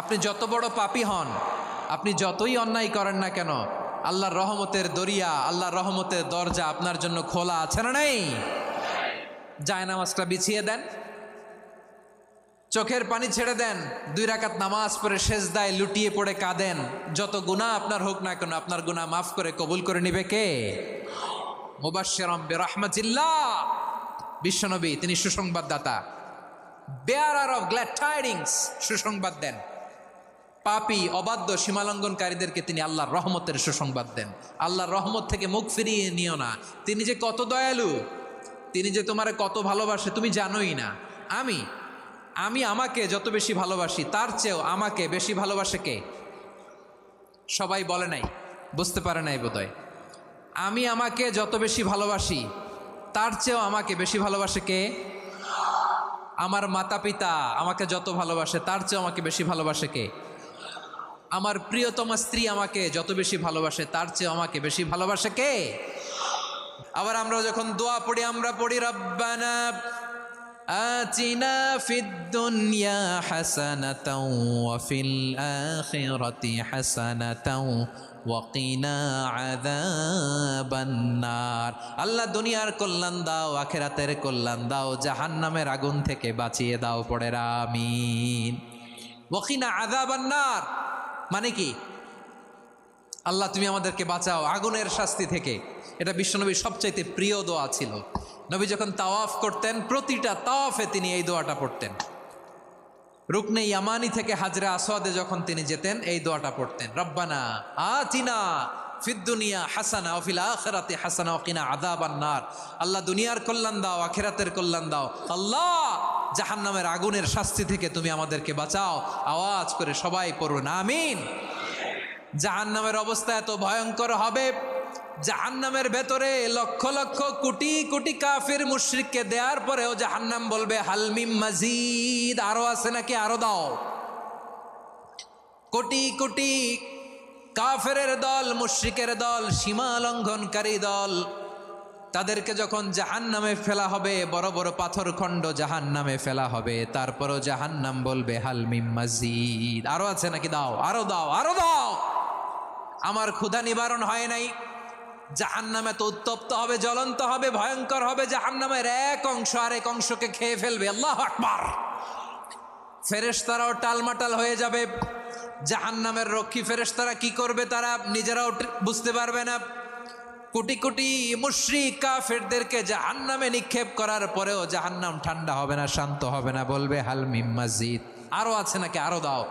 আপনি যত বড় পাপী হন, আপনি যতই অন্যায় করেন না কেন, আল্লাহর রহমতের দরিয়া, আল্লাহর রহমতের দরজা আপনার জন্য খোলা আছে না নেই? জায়নামাজটা বিছিয়ে দেন, চোখের পানি ছেড়ে দেন, 2 রাকাত নামাজ পড়ে সেজদায় লুটিয়ে পড়ে কাঁদেন। যত গুনাহ আপনার হোক না কেন, আপনার গুনাহ মাফ করে কবুল করে নিবে কে? মুবাশশিরাম বিরহমাতিল্লাহ, বিশ্বনবী তিনি সুসংবাদদাতা, বেয়ারার অফ গ্ল্যাড টাইডিংস, সুসংবাদ দেন। পাপী অবাধ্য সীমালঙ্ঘনকারীদেরকে তিনি আল্লাহর রহমতের সুসংবাদ দেন। আল্লাহর রহমত থেকে মুখ ফিরিয়ে নিও না। তিনি যে কত দয়ালু, তিনি যে তোমারে কত ভালোবাসে তুমি জানোই না। আমি আমাকে যত বেশি ভালোবাসি তার চেয়েও আমাকে বেশি ভালোবাসে কে? সবাই বলে নাই, বুঝতে পারে নাই বোধহয়। আমি আমাকে যত বেশি ভালোবাসি তার চেয়েও আমাকে বেশি ভালোবাসে কে? আমার মাতা পিতা আমাকে যত ভালোবাসে তার চেয়েও আমাকে বেশি ভালোবাসে কে? আমার প্রিয়তমা স্ত্রী আমাকে যত বেশি ভালোবাসে তার চেয়েও আমাকে বেশি ভালোবাসে কে? আবার আমরা যখন দোয়া পড়ি, আমরা পড়ি রব্বানা আতিনা ফিদ দুনিয়া হাসানাতাও ওয়া ফিল আখিরাতি হাসানাতাও ওয়া কিনা আযাবান নার। আল্লাহ দুনিয়ার কল্যাণ দাও, আখিরাতের কল্যাণ দাও, জাহান্নামের আগুন থেকে বাঁচিয়ে দাও। পড়ে আমিন। ওয়া কিনা আযাবান নার মানে কি? আল্লাহ তুমি আমাদেরকে বাঁচাও আগুনের শাস্তি থেকে। এটা বিশ্বনবীর সবচাইতে প্রিয় দোয়া ছিল। নবী যখন তাওয়াফ করতেন, প্রতিটা তাওয়াফে তিনি এই দোয়াটা পড়তেন। রুকনে ইয়ামানি থেকে হাজরে আসওয়াদে যখন তিনি যেতেন, এই দোয়াটা পড়তেন, রব্বানা আতিনা ফিদ দুনিয়া হাসানা ওয়া ফিল আখিরাতি হাসানা ওয়া কিনা আযাবান নার। আল্লাহ দুনিয়ার কল্যাণ দাও, আখিরাতের কল্যাণ দাও। আল্লাহ জাহান্নামের আগুনের শাস্তি থেকে তুমি আমাদেরকে বাঁচাও। আওয়াজ করে সবাই পড়ুন আমিন। জাহান্নামের অবস্থা এত ভয়ঙ্কর হবে, জাহান্নামের ভেতরে লক্ষ লক্ষ কোটি কোটি কাফির মুশরিককে দেওয়ার পরেও জাহান্নাম বলবে হালমিম মাজিদ, আরো আছে নাকি, আরো দাও। কোটি কোটি কাফেরের দল, মুশরিকের দল, সীমা লঙ্ঘনকারী দল, তাদেরকে যখন জাহান্নামে ফেলা হবে, বড় বড় পাথর খণ্ড জাহান্নামে ফেলা হবে, তারপরও জাহান্নাম বলবে হালমিম মাজিদ, আরো আছে নাকি, দাও, আরো দাও, আরো দাও। আমার ক্ষুধা নিবারণ হয় নাই। জাহান্নামে তো উত্তপ্ত হবে, জ্বলন্ত হবে, ভয়ঙ্কর হবে। জাহান্নামের এক অংশ আরেক অংশকে খেয়ে ফেলবে। আল্লাহু আকবার। ফেরেশতারাও টালমাটাল হয়ে যাবে। জাহান্নামের রক্ষী ফেরেশতারা কি করবে তারা নিজেরাও বুঝতে পারবে না। কোটি কোটি মুশরিক কাফেরদেরকে জাহান্নামে নিক্ষেপ করার পরেও জাহান্নাম ঠান্ডা হবে না, শান্ত হবে না, বলবে হাল মিম মাজিদ, আরো আছে নাকি, আরো দাও।